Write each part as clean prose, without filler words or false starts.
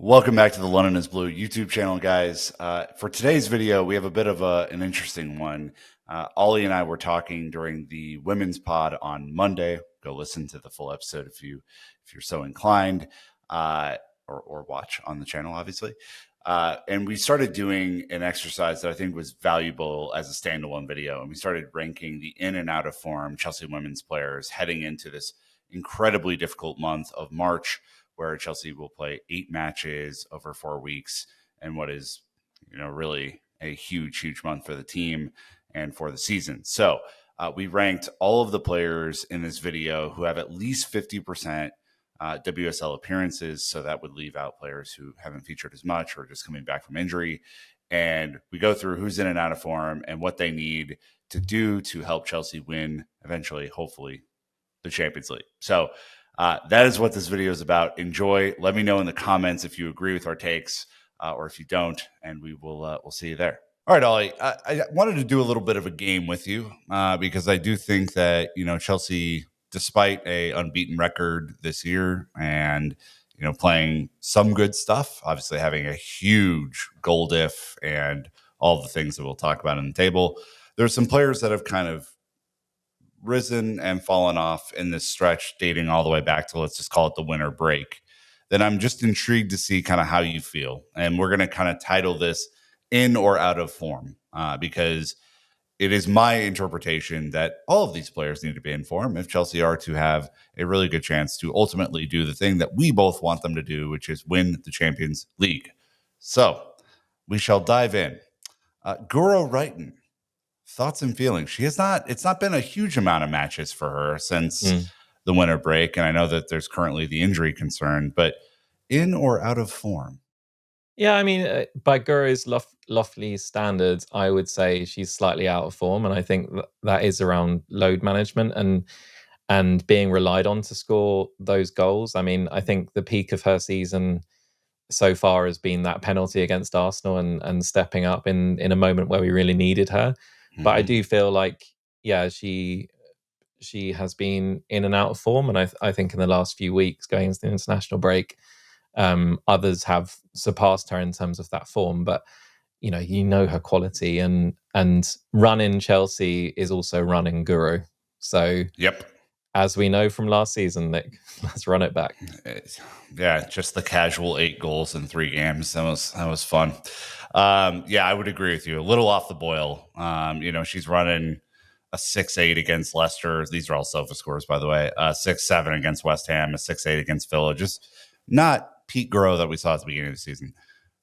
Welcome back to the London is Blue YouTube channel, guys. For today's video, we have a bit of an interesting one. Ollie and I were talking during the women's pod on Monday. Go listen to the full episode if you're so inclined, or watch on the channel, obviously. And we started doing an exercise that I think was valuable as a standalone video. And we started ranking the in and out of form Chelsea women's players heading into this incredibly difficult month of March, where Chelsea will play 8 matches over 4 weeks, and what is, really a huge month for the team and for the season. So we ranked all of the players in this video who have at least 50% WSL appearances. So that would leave out players who haven't featured as much or just coming back from injury. And we go through who's in and out of form and what they need to do to help Chelsea win eventually, hopefully, the Champions League. So that is what this video is about. Enjoy. Let me know in the comments if you agree with our takes or if you don't, and we'll see you there. All right, Ollie. I wanted to do a little bit of a game with you because I do think that Chelsea, despite a unbeaten record this year and playing some good stuff, obviously having a huge goal diff and all the things that we'll talk about on the table, there's some players that have kind of risen and fallen off in this stretch, dating all the way back to, let's just call it, the winter break. Then I'm just intrigued to see kind of how you feel. And we're going to kind of title this in or out of form because it is my interpretation that all of these players need to be in form if Chelsea are to have a really good chance to ultimately do the thing that we both want them to do, which is win the Champions League. So we shall dive in. Guro Reiten. Thoughts and feelings. It's not been a huge amount of matches for her since the winter break. And I know that there's currently the injury concern, but in or out of form? Yeah, I mean, by Guro's lofty standards, I would say she's slightly out of form. And I think that is around load management and being relied on to score those goals. I mean, I think the peak of her season so far has been that penalty against Arsenal and stepping up in a moment where we really needed her. But I do feel like, yeah, she has been in and out of form, and I think in the last few weeks going into the international break, others have surpassed her in terms of that form. But you know her quality, and running Chelsea is also running Guro. So Yep. as we know from last season, Nick, let's run it back. Yeah, just the casual 8 goals in 3 games. That was fun. Yeah, I would agree with you. A little off the boil. She's running a 6-8 against Leicester. These are all sofa scores, by the way. 6-7 against West Ham, a 6-8 against Villa. Just not Pete Guro that we saw at the beginning of the season.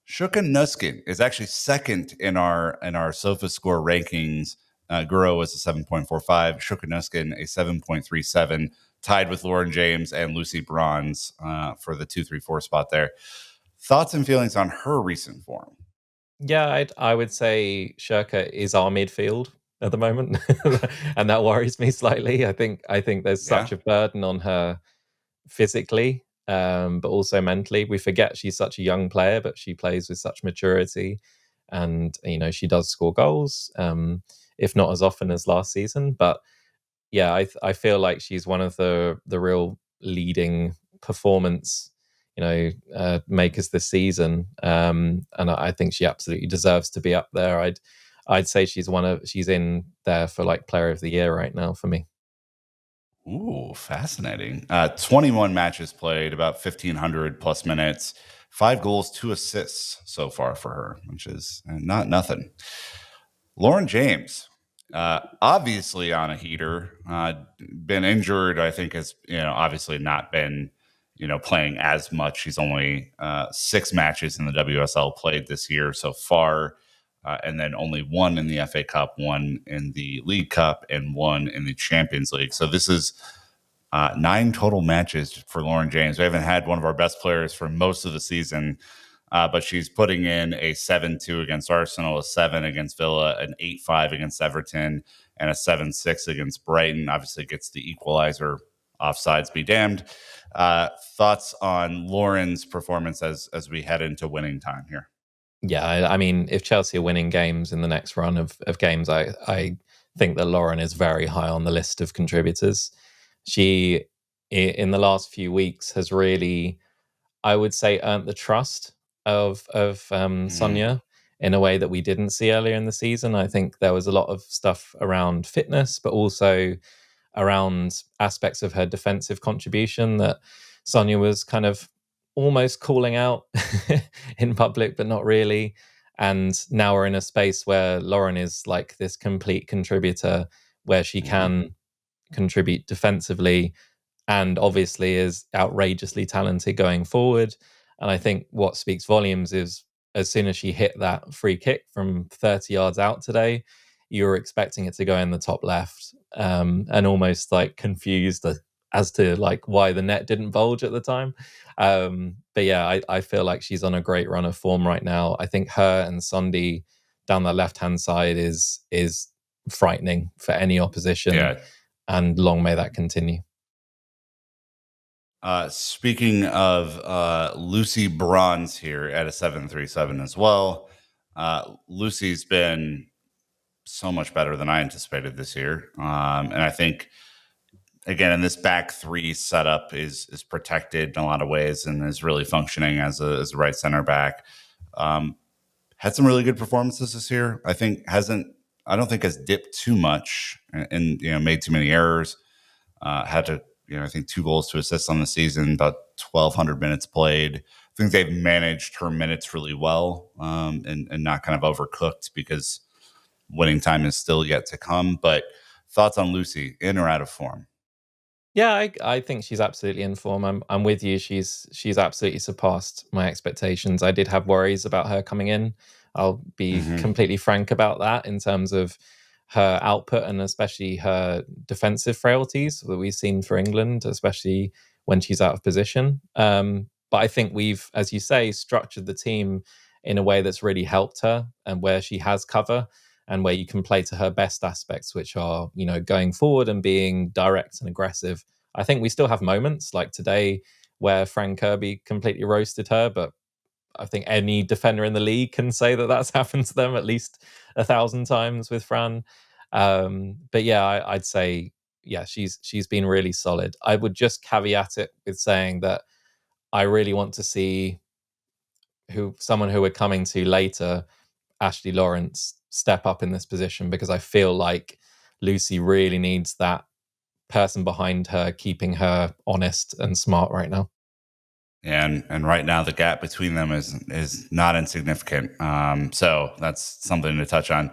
Sjoeke Nüsken is actually second in our sofa score rankings. Guro was a 7.45, Sjoeke Nüsken a 7.37, tied with Lauren James and Lucy Bronze for the 2-3-4 spot there. Thoughts and feelings on her recent form? Yeah, I would say Sjoeke is our midfield at the moment, and that worries me slightly. I think there's Yeah. such a burden on her physically, but also mentally. We forget she's such a young player, but she plays with such maturity, and she does score goals, if not as often as last season. But yeah, I feel like she's one of the real leading performance makers this season, and I think she absolutely deserves to be up there. I'd say she's in there for like player of the year right now for me. Ooh, fascinating. 21 matches played, about 1,500 plus minutes, 5 goals, 2 assists so far for her, which is not nothing. Lauren James, obviously on a heater, been injured. I think has obviously not been playing as much. She's only 6 matches in the WSL played this year so far, and then only 1 in the FA Cup, 1 in the League Cup, and 1 in the Champions League. So this is 9 total matches for Lauren James. We haven't had one of our best players for most of the season. But she's putting in a 7-2 against Arsenal, a 7 against Villa, an 8-5 against Everton, and a 7-6 against Brighton. Obviously gets the equalizer. Offsides be damned. Thoughts on Lauren's performance as we head into winning time here? Yeah, I mean, if Chelsea are winning games in the next run of games, I think that Lauren is very high on the list of contributors. She, in the last few weeks, has really, I would say, earned the trust of Sonia in a way that we didn't see earlier in the season. I think there was a lot of stuff around fitness, but also around aspects of her defensive contribution that Sonia was kind of almost calling out in public, but not really. And now we're in a space where Lauren is like this complete contributor where she can contribute defensively and obviously is outrageously talented going forward. And I think what speaks volumes is as soon as she hit that free kick from 30 yards out today, you were expecting it to go in the top left, and almost like confused as to like why the net didn't bulge at the time. But yeah, I feel like she's on a great run of form right now. I think her and Sondi down the left hand side is frightening for any opposition, Yeah. and long may that continue. Speaking of Lucy Bronze here at a 737 as well. Lucy's been so much better than I anticipated this year. And I think, again, in this back three setup is protected in a lot of ways and is really functioning as a right center back. Had some really good performances this year. I don't think has dipped too much and made too many errors. Had to, I think 2 goals to assist on the season, about 1,200 minutes played. I think they've managed her minutes really well, and not kind of overcooked because winning time is still yet to come. But thoughts on Lucy, in or out of form? Yeah, I think she's absolutely in form. I'm with you. She's absolutely surpassed my expectations. I did have worries about her coming in. I'll be Mm-hmm. completely frank about that in terms of her output and especially her defensive frailties that we've seen for England, especially when she's out of position. But I think we've, as you say, structured the team in a way that's really helped her and where she has cover and where you can play to her best aspects, which are, going forward and being direct and aggressive. I think we still have moments like today where Fran Kirby completely roasted her, but I think any defender in the league can say that that's happened to them at least 1,000 times with Fran. But yeah, I'd say, yeah, she's been really solid. I would just caveat it with saying that I really want to see someone who we're coming to later, Ashley Lawrence, step up in this position, because I feel like Lucy really needs that person behind her keeping her honest and smart right now. And right now the gap between them is not insignificant. So that's something to touch on.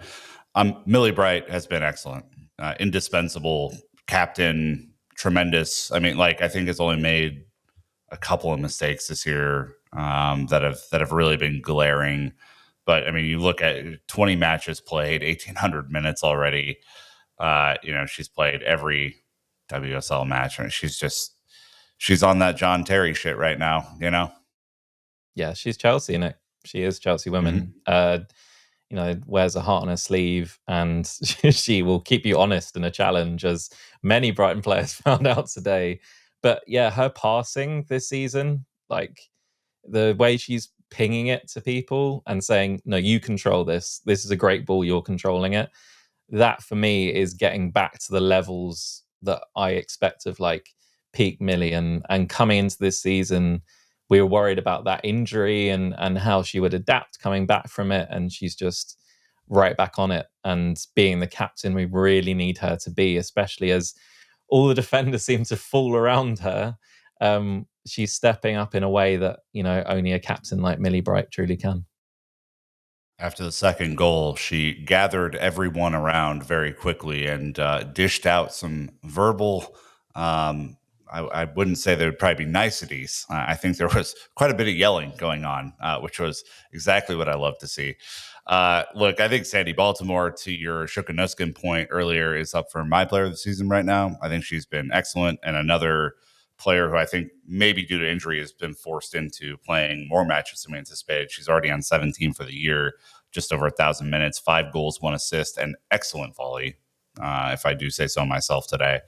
Millie Bright has been excellent, indispensable captain, tremendous. I mean, like, I think has only made a couple of mistakes this year, that have really been glaring. But I mean, you look at 20 matches played, 1,800 minutes already. She's played every WSL match, and she's on that John Terry shit right now. Yeah, she's Chelsea, Nick. She is Chelsea women. Mm-hmm. Wears a heart on her sleeve, and she will keep you honest in a challenge, as many Brighton players found out today. But yeah, her passing this season, like the way she's pinging it to people and saying, "No, you control this. This is a great ball. You're controlling it." That for me is getting back to the levels that I expect of like peak Millie, and coming into this season we were worried about that injury and how she would adapt coming back from it, and she's just right back on it and being the captain we really need her to be, especially as all the defenders seem to fall around her. She's stepping up in a way that only a captain like Millie Bright truly can. After the second goal, she gathered everyone around very quickly and dished out some verbal. I wouldn't say there would probably be niceties. I think there was quite a bit of yelling going on, which was exactly what I love to see. Look, I think Sandy Baltimore, to your Sjoeke Nüsken point earlier, is up for my player of the season right now. I think she's been excellent, and another player who I think maybe due to injury has been forced into playing more matches than we anticipated. She's already on 17 for the year, just over 1,000 minutes, 5 goals, 1 assist, and excellent volley. If I do say so myself today,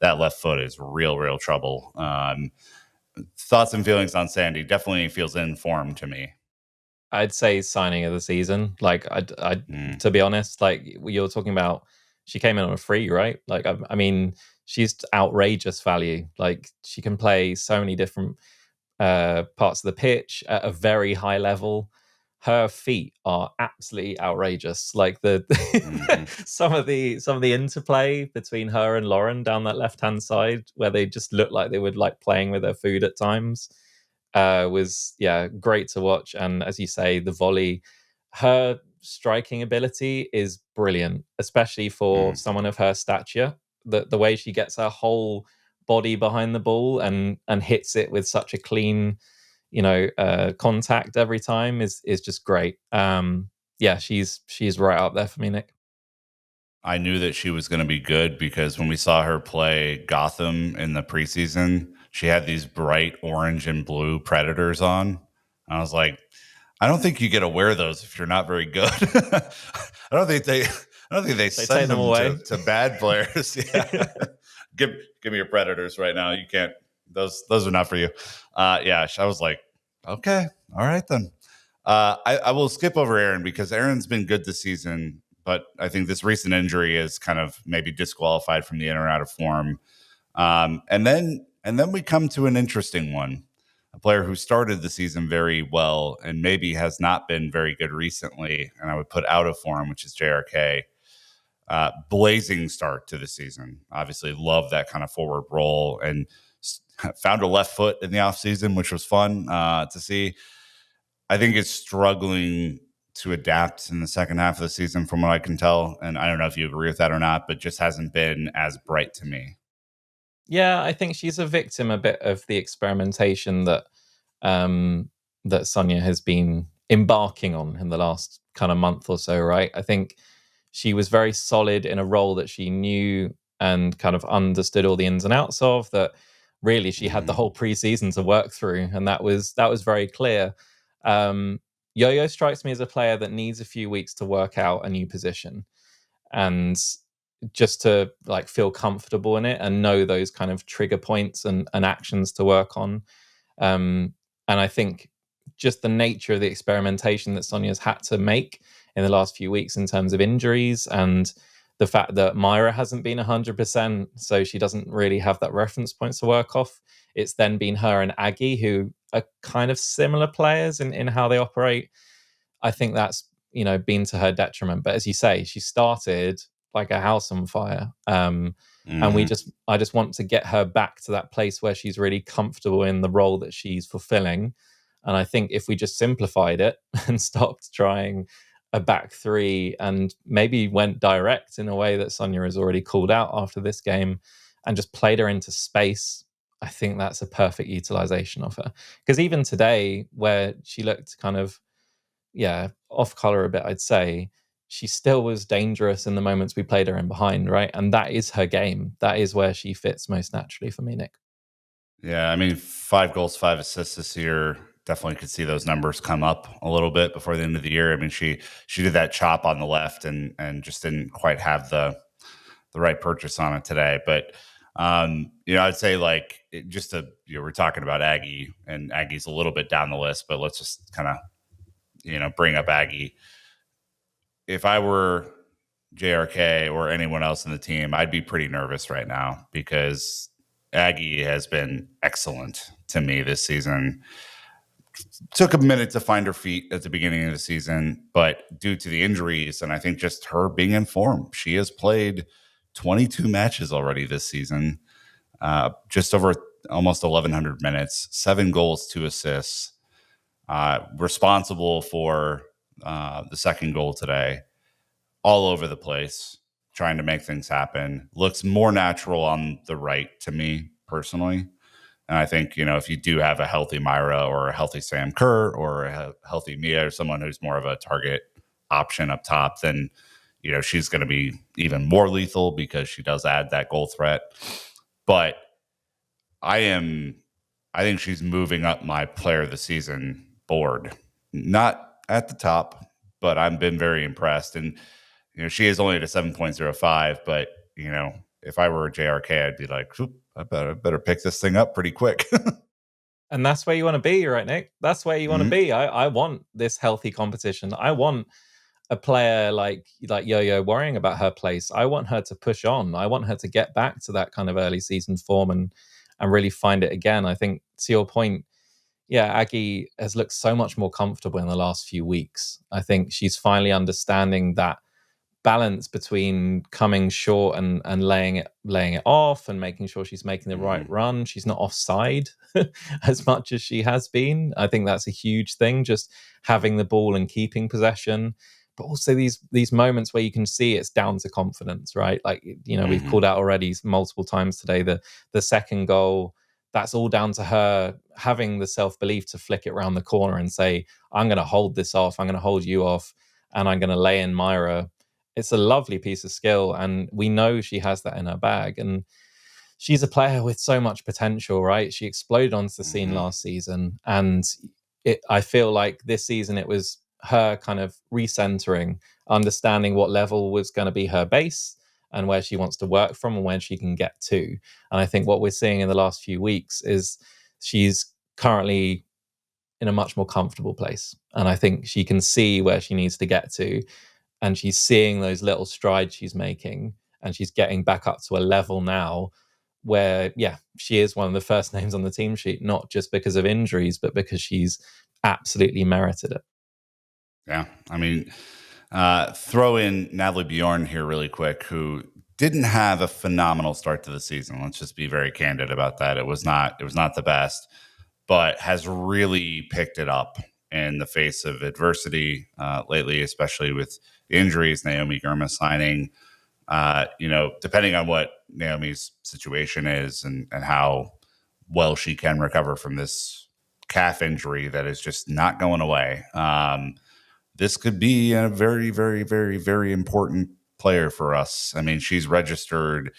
that left foot is real trouble. Thoughts and feelings on Sandy? Definitely feels in form to me. I'd say signing of the season. Like, I Mm. to be honest, like you're talking about, she came in on a free, right? Like, I mean, she's outrageous value. Like, she can play so many different parts of the pitch at a very high level. Her feet are absolutely outrageous. Like the Mm-hmm. some of the interplay between her and Lauren down that left hand side, where they just look like they would like playing with their food at times, was great to watch. And as you say, the volley, her striking ability is brilliant, especially for someone of her stature. The way she gets her whole body behind the ball and hits it with such a clean, contact every time is just great. She's right up there for me, Nick. I knew that she was going to be good because when we saw her play Gotham in the preseason, she had these bright orange and blue Predators on. I was like, I don't think you get to wear those if you're not very good. I don't think they. I don't think they They take send them them away. to bad players. Yeah, give me your Predators right now. You can't. Those are not for you. I was like, okay, all right then. I will skip over Aaron because Aaron's been good this season, but I think this recent injury is kind of maybe disqualified from the in or out of form. And then we come to an interesting one, a player who started the season very well and maybe has not been very good recently, and I would put out of form, which is JRK. Blazing start to the season. Obviously, love that kind of forward role and found a left foot in the offseason, which was fun to see. I think it's struggling to adapt in the second half of the season, from what I can tell. And I don't know if you agree with that or not, but just hasn't been as bright to me. Yeah, I think she's a victim a bit of the experimentation that Sonia has been embarking on in the last kind of month or so, right? I think she was very solid in a role that she knew and kind of understood all the ins and outs of, that really she had the whole preseason to work through, and that was very clear. Yo-Yo strikes me as a player that needs a few weeks to work out a new position, and just to like feel comfortable in it and know those kind of trigger points and actions to work on. And I think just the nature of the experimentation that Sonia's had to make in the last few weeks in terms of injuries, and the fact that Myra hasn't been 100%, so she doesn't really have that reference point to work off. It's then been her and Aggie, who are kind of similar players in how they operate. I think that's been to her detriment. But as you say, she started like a house on fire, and I just want to get her back to that place where she's really comfortable in the role that she's fulfilling. And I think if we just simplified it and stopped trying a back three and maybe went direct in a way that Sonia has already called out after this game, and just played her into space, I think that's a perfect utilization of her. Because even today, where she looked kind of off color a bit, I'd say, she still was dangerous in the moments we played her in behind, right? And that is her game. That is where she fits most naturally for me, Nick. Yeah, I mean, 5 goals, 5 assists this year. Definitely could see those numbers come up a little bit before the end of the year. I mean, she did that chop on the left and just didn't quite have the right purchase on it today. But I'd say like just to we're talking about Aggie, and Aggie's a little bit down the list, but let's just kind of bring up Aggie. If I were JRK or anyone else in the team, I'd be pretty nervous right now because Aggie has been excellent to me this season. Took a minute to find her feet at the beginning of the season, but due to the injuries and I think just her being in form, she has played 22 matches already this season, just over almost 1,100 minutes, 7 goals, 2 assists, responsible for the second goal today, all over the place, trying to make things happen. Looks more natural on the right to me personally. And I think, if you do have a healthy Myra or a healthy Sam Kerr or a healthy Mia or someone who's more of a target option up top, then, she's going to be even more lethal because she does add that goal threat. But I think she's moving up my player of the season board. Not at the top, but I've been very impressed. And, she is only at a 7.05, but, if I were a JRK, I'd be like, I better pick this thing up pretty quick. And that's where you want to be, right, Nick? That's where you want to be. I want this healthy competition. I want a player like Yo-Yo worrying about her place. I want her to push on. I want her to get back to that kind of early season form and really find it again. I think, to your point, yeah, Aggie has looked so much more comfortable in the last few weeks. I think she's finally understanding that balance between coming short and laying it off and making sure she's making the right Mhm. run. She's not offside as much as she has been. I think that's a huge thing, just having the ball and keeping possession. But also these moments where you can see it's down to confidence, right? Like, we've Mhm. called out already multiple times today the second goal. That's all down to her having the self-belief to flick it around the corner and say, I'm going to hold this off. I'm going to hold you off, and I'm going to lay in Myra. It's a lovely piece of skill, and we know she has that in her bag. And she's a player with so much potential, right? She exploded onto the scene Mhm. last season, and I feel like this season it was her kind of recentering, understanding what level was going to be her base and where she wants to work from and where she can get to. And I think what we're seeing in the last few weeks is she's currently in a much more comfortable place. And I think she can see where she needs to get to, and she's seeing those little strides she's making, and she's getting back up to a level now where, yeah, she is one of the first names on the team sheet, not just because of injuries, but because she's absolutely merited it. Yeah. I mean, throw in Natalie Bjorn here really quick, who didn't have a phenomenal start to the season. Let's just be very candid about that. It was not the best, but has really picked it up in the face of adversity lately, especially with the injuries, Naomi Girma signing. Depending on what Naomi's situation is and how well she can recover from this calf injury that is just not going away. This could be a very, very, very, very important player for us. I mean, she's registered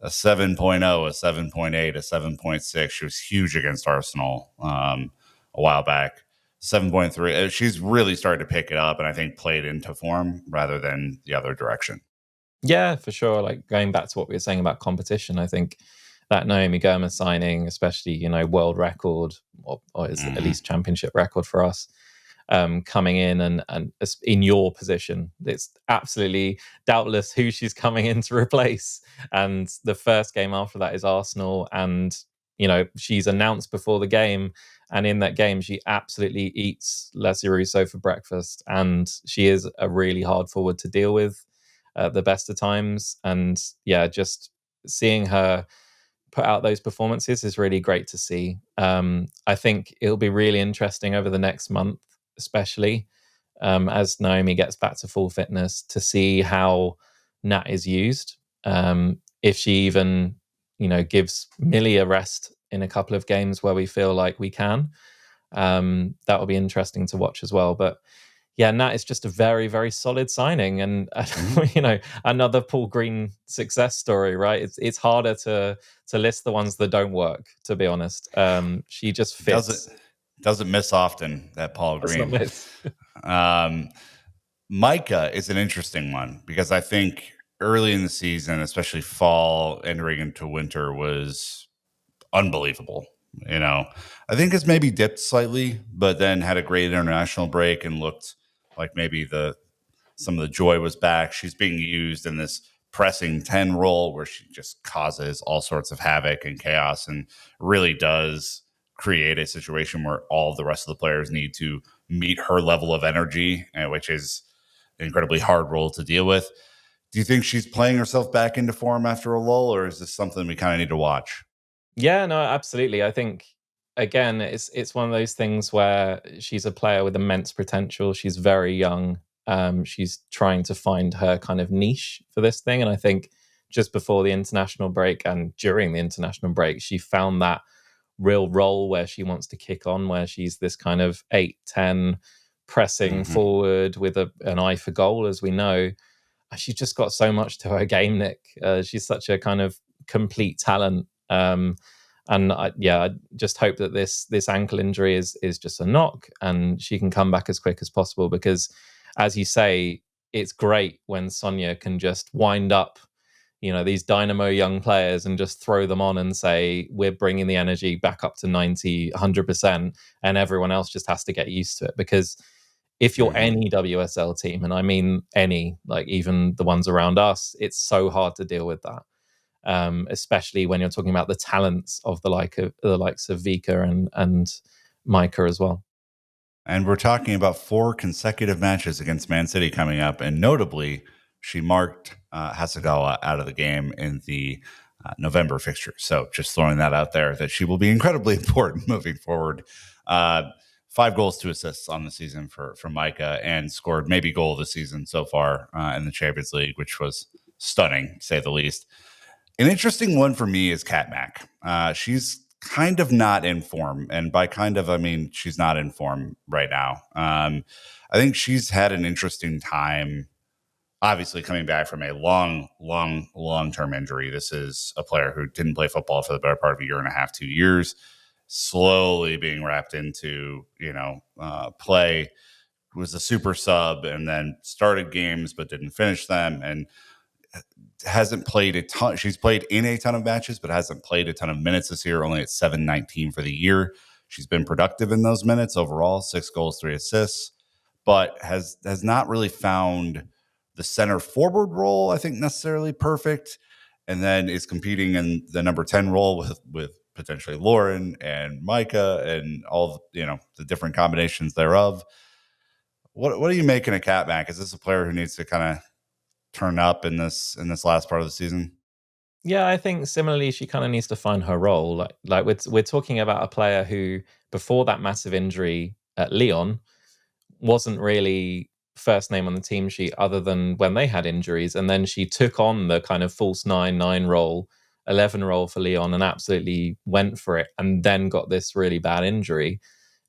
a 7.0, a 7.8, a 7.6. She was huge against Arsenal a while back. 7.3. She's really started to pick it up and I think played into form rather than the other direction. Yeah, for sure. Like, going back to what we were saying about competition, I think that Naomi Goma signing, especially, world record, or is at Hmm. least championship record for us, coming in and in your position, it's absolutely doubtless who she's coming in to replace. And the first game after that is Arsenal, and she's announced before the game, and in that game she absolutely eats Leslie Russo for breakfast, and she is a really hard forward to deal with at the best of times. And yeah, just seeing her put out those performances is really great to see. I think it'll be really interesting over the next month, especially as Naomi gets back to full fitness, to see how Nat is used. If she even, gives Millie a rest in a couple of games where we feel like we can, that will be interesting to watch as well. But yeah, Nat is just a very, very solid signing, and Hmm. another Paul Green success story, right? It's harder to list the ones that don't work, to be honest. She just Doesn't fits. doesn't miss often, that Paul Let's not Green. miss. Um, Micah is an interesting one because I think early in the season, especially fall entering into winter, was unbelievable. You know, I think it's maybe dipped slightly, but then had a great international break and looked like maybe the some of the joy was back. She's being used in this pressing 10 role where she just causes all sorts of havoc and chaos and really does create a situation where all the rest of the players need to meet her level of energy, which is an incredibly hard role to deal with. Do you think she's playing herself back into form after a lull, or is this something we kind of need to watch? Yeah, no, absolutely. I think, again, it's one of those things where she's a player with immense potential. She's very young. She's trying to find her kind of niche for this thing, and I think just before the international break and during the international break, she found that real role where she wants to kick on, where she's this kind of 8-10 pressing Hmm. forward with an eye for goal, as we know. She's just got so much to her game, Nick. She's such a kind of complete talent. And I just hope that this ankle injury is just a knock, and she can come back as quick as possible. Because, as you say, it's great when Sonia can just wind up, these dynamo young players and just throw them on and say, we're bringing the energy back up to 90, 100%, and everyone else just has to get used to it. Because if you're Hmm. any WSL team, and I mean any, like even the ones around us, it's so hard to deal with that. Especially when you're talking about the talents of the likes of Vika and Micah as well. And we're talking about 4 consecutive matches against Man City coming up. And notably, she marked Hasegawa out of the game in the November fixture. So just throwing that out there that she will be incredibly important moving forward. 5 goals, 2 assists on the season for Micah, and scored maybe goal of the season so far in the Champions League, which was stunning, to say the least. An interesting one for me is Cat Mac. She's kind of not in form. And by kind of, I mean, she's not in form right now. I think she's had an interesting time, obviously coming back from a long-term injury. This is a player who didn't play football for the better part of a year and a half, 2 years, slowly being wrapped into, play. Was a super sub and then started games but didn't finish them, and hasn't played a ton. She's played in a ton of matches, but hasn't played a ton of minutes this year, only at 719 for the year. She's been productive in those minutes overall, 6 goals, 3 assists, but has not really found the center forward role, I think, necessarily perfect. And then is competing in the number 10 role with potentially Lauren and Micah and all the different combinations thereof. What are you making of Cat Mac? Is this a player who needs to kind of turn up in this last part of the season? Yeah, I think similarly, she kind of needs to find her role. Like we're talking about a player who, before that massive injury at Lyon, wasn't really first name on the team sheet other than when they had injuries. And then she took on the kind of false 9 role, 11 role for Lyon and absolutely went for it, and then got this really bad injury.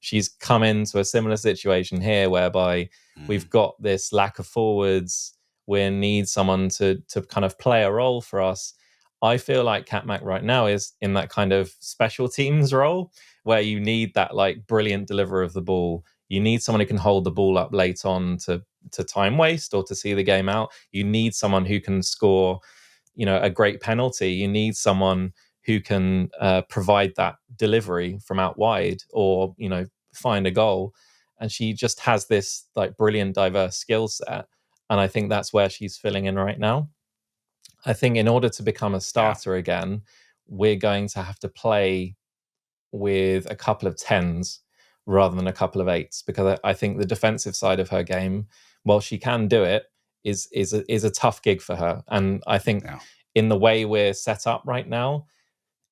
She's come into a similar situation here whereby we've got this lack of forwards. We need someone to kind of play a role for us. I feel like Cat Mac right now is in that kind of special teams role where you need that like brilliant deliverer of the ball. You need someone who can hold the ball up late on to time waste or to see the game out. You need someone who can score, a great penalty. You need someone who can provide that delivery from out wide or, find a goal. And she just has this like brilliant, diverse skill set. And I think that's where she's filling in right now. I think in order to become a Yeah. starter again, we're going to have to play with a couple of 10s rather than a couple of 8s, because I think the defensive side of her game, while she can do it, is a tough gig for her. And I think in the way we're set up right now,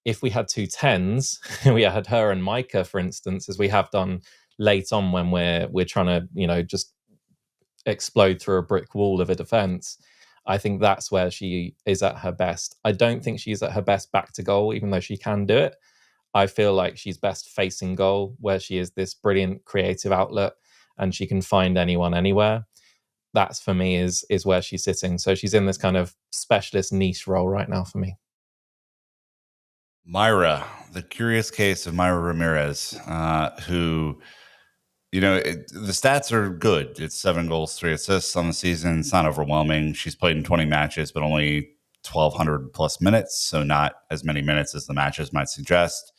if we had 2 10s, we had her and Micah, for instance, as we have done late on when we're trying to, just explode through a brick wall of a defense. I think that's where she is at her best. I don't think she's at her best back to goal, even though she can do it. I feel like she's best facing goal, where she is this brilliant creative outlet and she can find anyone anywhere. That's for me is where she's sitting. So she's in this kind of specialist niche role right now for me. Myra, the curious case of Myra Ramirez, who, the stats are good. It's 7 goals, 3 assists on the season. It's not overwhelming. She's played in 20 matches, but only 1,200 plus minutes, so not as many minutes as the matches might suggest.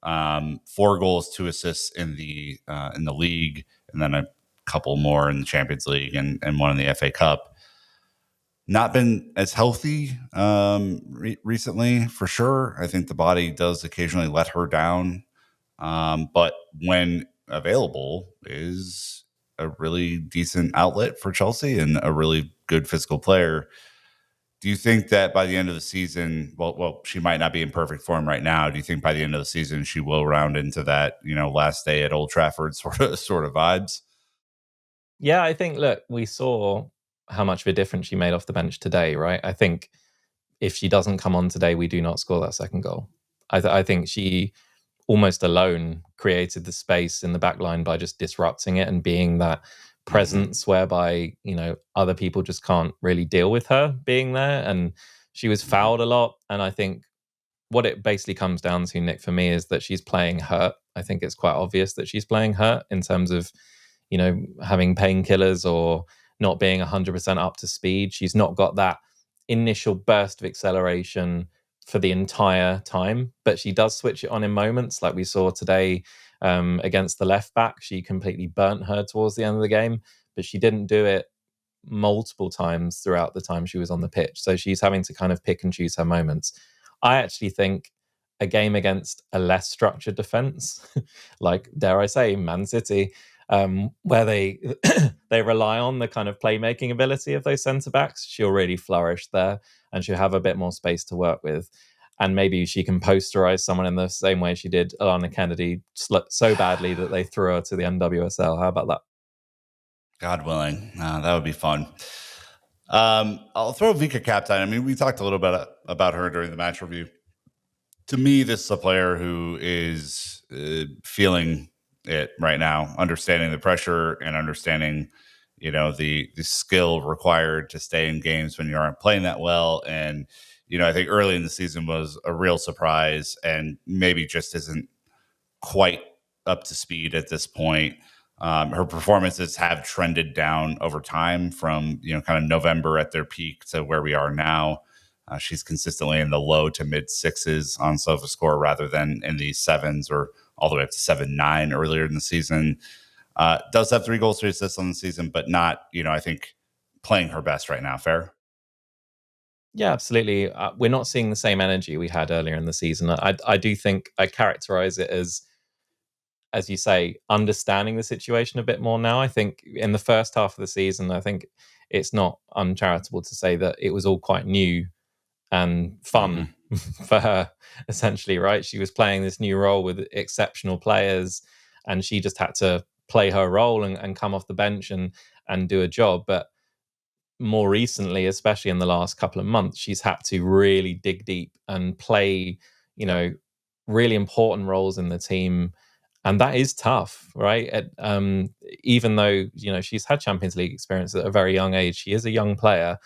4 goals, 2 assists in the league, and then a couple more in the Champions League and one in the FA Cup. Not been as healthy recently, for sure. I think the body does occasionally let her down, but when available, is a really decent outlet for Chelsea and a really good physical player. Do you think that by the end of the season, well, she might not be in perfect form right now. Do you think by the end of the season she will round into that, last day at Old Trafford sort of vibes? Yeah, I think, look, we saw how much of a difference she made off the bench today, right? I think if she doesn't come on today, we do not score that second goal. I think she almost alone created the space in the back line by just disrupting it and being that presence whereby, other people just can't really deal with her being there. And she was fouled a lot. And I think what it basically comes down to, Nick, for me, is that she's playing hurt. I think it's quite obvious that she's playing hurt in terms of, having painkillers or not being 100% up to speed. She's not got that initial burst of acceleration for the entire time, but she does switch it on in moments, like we saw today against the left back. She completely burnt her towards the end of the game, but she didn't do it multiple times throughout the time she was on the pitch. So she's having to kind of pick and choose her moments. I actually think a game against a less structured defense, like, dare I say, Man City, where they they rely on the kind of playmaking ability of those centre backs, she'll really flourish there, and she'll have a bit more space to work with. And maybe she can posterize someone in the same way she did Alana Kennedy so badly that they threw her to the NWSL. How about that? God willing, that would be fun. I'll throw Vika Kaptein. I mean, we talked a little bit about her during the match review. To me, this is a player who is feeling it right now, understanding the pressure and understanding, the skill required to stay in games when you aren't playing that well. And, I think early in the season was a real surprise and maybe just isn't quite up to speed at this point. Her performances have trended down over time from, kind of November at their peak to where we are now. She's consistently in the low to mid sixes on SofaScore rather than in the sevens or all the way up to 7-9 earlier in the season. Does have 3 goals, 3 assists on the season, but not, I think, playing her best right now. Fair? Yeah, absolutely. We're not seeing the same energy we had earlier in the season. I do think I characterize it as you say, understanding the situation a bit more now. I think in the first half of the season, I think it's not uncharitable to say that it was all quite new and fun for her, essentially, right? She was playing this new role with exceptional players, and she just had to play her role and come off the bench and do a job. But more recently, especially in the last couple of months, she's had to really dig deep and play, really important roles in the team. And that is tough, right? Even though, she's had Champions League experience at a very young age, she is a young player,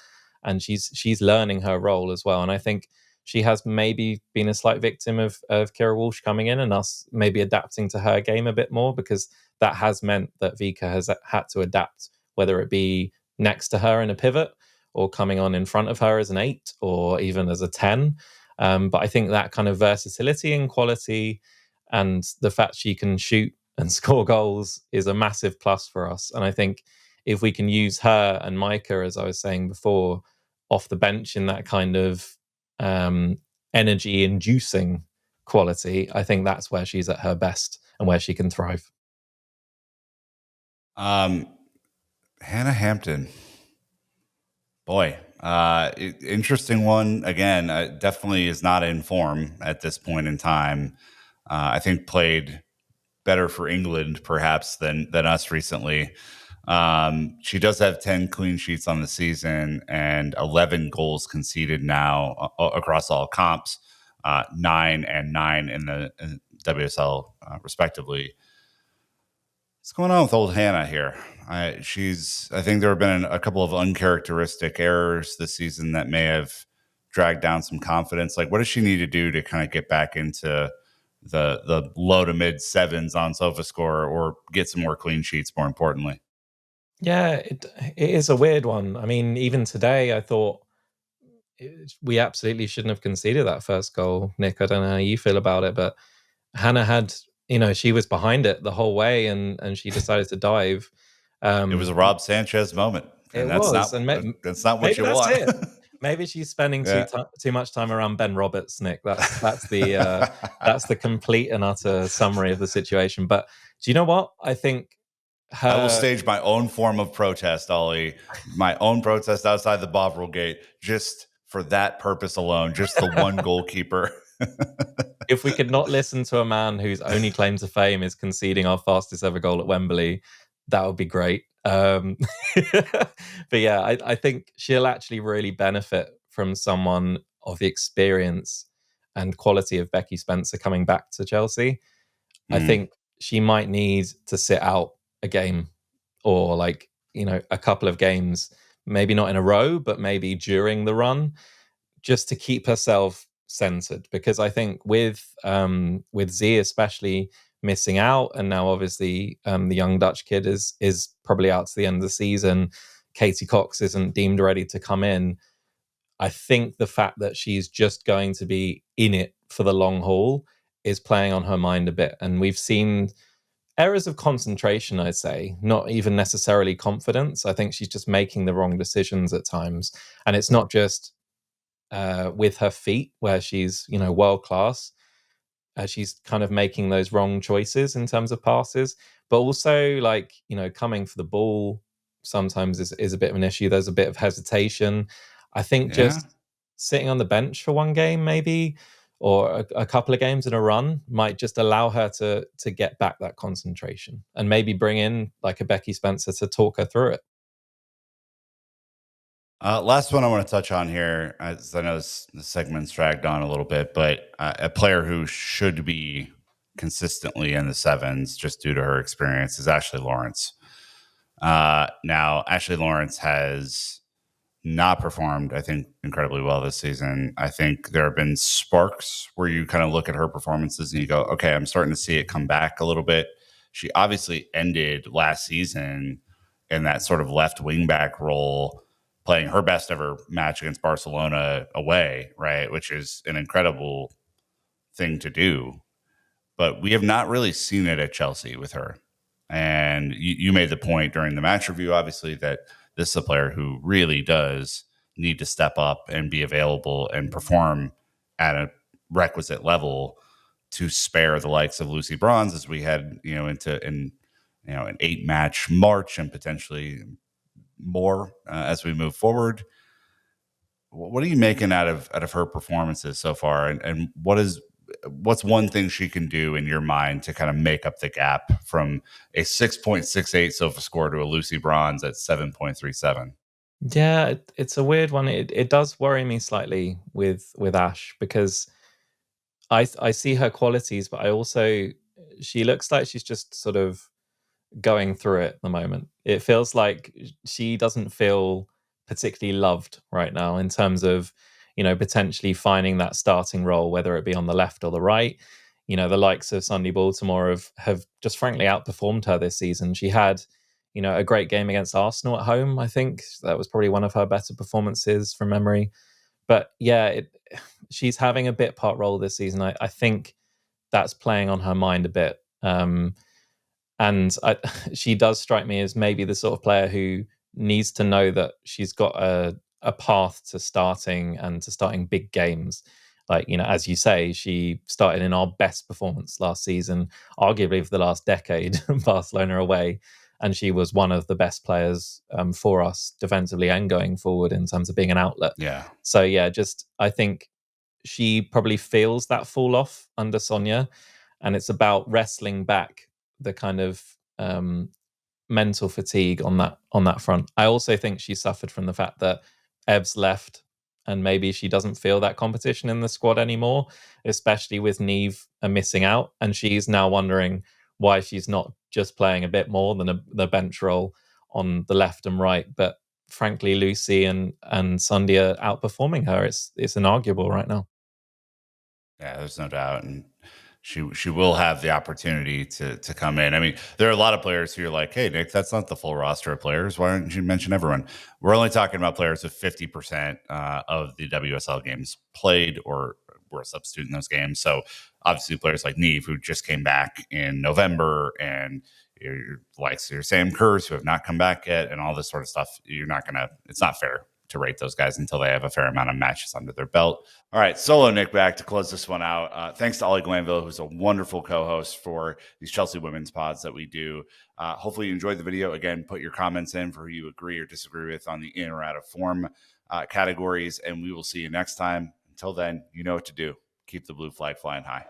and she's learning her role as well. And I think she has maybe been a slight victim of Kira Walsh coming in and us maybe adapting to her game a bit more, because that has meant that Vika has had to adapt, whether it be next to her in a pivot or coming on in front of her as an 8 or even as a 10. But I think that kind of versatility and quality and the fact she can shoot and score goals is a massive plus for us. And I think if we can use her and Micah, as I was saying before, off the bench in that kind of energy inducing quality, I think that's where she's at her best and where she can thrive. Hannah Hampton. Boy, interesting one. Again, definitely is not in form at this point in time. I think played better for England perhaps than us recently. She does have 10 clean sheets on the season and 11 goals conceded now across all comps, 9 and 9 in the WSL respectively. What's going on with old Hannah here? I think there have been a couple of uncharacteristic errors this season that may have dragged down some confidence. Like, what does she need to do to kind of get back into the low to mid sevens on SofaScore or get some more clean sheets, more importantly? Yeah, it is a weird one. I mean, even today, I thought we absolutely shouldn't have conceded that first goal. Nick, I don't know how you feel about it, but Hannah had, she was behind it the whole way, and she decided to dive. It was a Rob Sanchez moment, It and was, and that's not what maybe you that's want. it. Maybe she's spending Yeah. too much time around Ben Roberts, Nick. That's the complete and utter summary of the situation. But do you know what? I think I will her. stage my own form of protest, Ollie, my own protest outside the Bovril gate, just for that purpose alone, just the one goalkeeper. If we could not listen to a man whose only claim to fame is conceding our fastest ever goal at Wembley, that would be great. But yeah, I think she'll actually really benefit from someone of the experience and quality of Becky Spencer coming back to Chelsea. I think she might need to sit out a game or a couple of games, maybe not in a row, but maybe during the run, just to keep herself centered. Because I think with Z especially missing out, and now obviously the young Dutch kid is probably out to the end of the season. Katie Cox isn't deemed ready to come in. I think the fact that she's just going to be in it for the long haul is playing on her mind a bit. And we've seen errors of concentration, I'd say, not even necessarily confidence. I think she's just making the wrong decisions at times. And it's not just with her feet, where she's, world class. she's kind of making those wrong choices in terms of passes, but also like, coming for the ball sometimes is a bit of an issue. There's a bit of hesitation. I think Yeah. just sitting on the bench for one game maybe, or a couple of games in a run, might just allow her to get back that concentration, and maybe bring in like a Becky Spencer to talk her through it. Last one I want to touch on here, as I know the segment's dragged on a little bit, but a player who should be consistently in the sevens just due to her experience is Ashley Lawrence. Now, Ashley Lawrence has not performed, I think, incredibly well this season. I think there have been sparks where you kind of look at her performances and you go, okay, I'm starting to see it come back a little bit. She obviously ended last season in that sort of left wing back role, playing her best ever match against Barcelona away, right? Which is an incredible thing to do. But we have not really seen it at Chelsea with her. And you made the point during the match review, obviously, that this is a player who really does need to step up and be available and perform at a requisite level to spare the likes of Lucy Bronze as we head, into an 8-match March and potentially more as we move forward. What are you making out of her performances so far, and what's one thing she can do in your mind to kind of make up the gap from a 6.68 SOFA score to a Lucy Bronze at 7.37? Yeah, it's a weird one. It does worry me slightly with Ash, because I see her qualities, but I also, she looks like she's just sort of going through it at the moment. It feels like she doesn't feel particularly loved right now in terms of, potentially finding that starting role, whether it be on the left or the right. The likes of Sunday Baltimore have just frankly outperformed her this season. She had, a great game against Arsenal at home. I think that was probably one of her better performances from memory. But yeah, she's having a bit part role this season. I think that's playing on her mind a bit. And she does strike me as maybe the sort of player who needs to know that she's got a path to starting, and to starting big games. Like, as you say, she started in our best performance last season, arguably for the last decade, Barcelona away. And she was one of the best players for us defensively and going forward in terms of being an outlet. Yeah. So, yeah, just I think she probably feels that fall off under Sonia. And it's about wrestling back the kind of mental fatigue on that front. I also think she suffered from the fact that Ev's left, and maybe she doesn't feel that competition in the squad anymore, especially with Neve missing out, and she's now wondering why she's not just playing a bit more than the bench role on the left and right. But frankly, Lucy and Sunday are outperforming her. It's inarguable right now. Yeah, there's no doubt, and she will have the opportunity to come in. I mean, there are a lot of players who are like, "Hey, Nick, that's not the full roster of players. Why don't you mention everyone?" We're only talking about players with 50% of the WSL games played or were a substitute in those games. So obviously, players like Neve, who just came back in November, and your likes your Sam Kerrs, who have not come back yet, and all this sort of stuff. You're not gonna. It's not fair to rate those guys until they have a fair amount of matches under their belt. All right, solo Nick back to close this one out. Thanks to Ollie Glanville, who's a wonderful co-host for these Chelsea women's pods that we do. Hopefully you enjoyed the video. Again, put your comments in for who you agree or disagree with on the in or out of form categories, and we will see you next time. Until then, you know what to do. Keep the blue flag flying high.